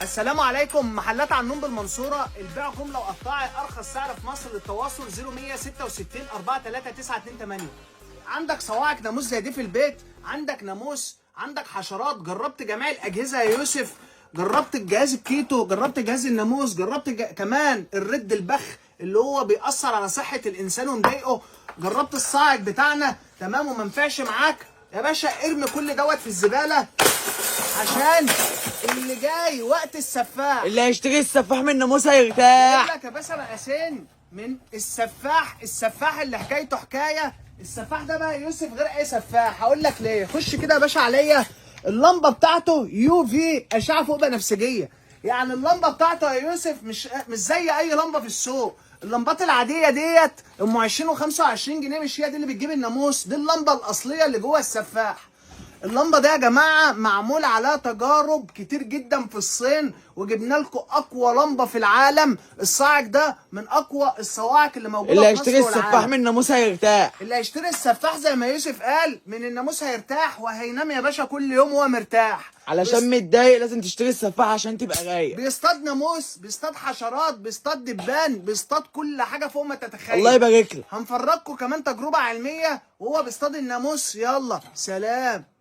السلام عليكم. محلات عنون بالمنصورة، البيع جملة وقطاعي، أرخص سعر في مصر. للتواصل 0166 43928. عندك صواعق ناموس زي دي في البيت، عندك ناموس، عندك حشرات. جربت جميع الأجهزة يا يوسف، جربت الجهاز الكيتو، جربت جهاز الناموس، جربت كمان الرد البخ اللي هو بيأثر على صحة الإنسان ومضايقه، جربت الصاعق بتاعنا تمام ومنفعش معاك يا باشا. ارمي كل دوت في الزبالة عشان اللي جاي وقت السفاح. اللي هيشتري السفاح من ناموس هيرتاح. بقول لك يا باشا مقاسين من السفاح اللي حكايته حكايه. السفاح ده بقى يوسف غير اي سفاح، هقول لك ليه. خش كده يا باشا عليا. اللمبه بتاعته يو في اشعه فوق بنفسجيه، يعني اللمبه بتاعته يا يوسف مش زي اي لمبه في السوق. اللمبات العاديه ديت ام 20 و25 جنيه، مش هي دي اللي بتجيب الناموس. دي اللمبه الاصليه اللي جوه السفاح. اللمبه دي يا جماعه معمول عليها تجارب كتير جدا في الصين، وجبنا لكم اقوى لمبه في العالم. الصاعق ده من اقوى الصواعق اللي موجوده اللي في مصر هيشتري السفاح والعالم. من ناموس هيرتاح. اللي هيشتري السفاح زي ما يوسف قال من الناموس هيرتاح، وهينام يا باشا كل يوم وهو مرتاح. علشان متضايق لازم تشتري السفاح عشان تبقى رايق. بيصطاد ناموس، بيصطاد حشرات، بيصطاد دبان، بيصطاد كل حاجه فوق ما تتخيل. الله يبارك لك. هنفرجكم كمان تجربه علميه وهو بيصطاد الناموس. يلا سلام.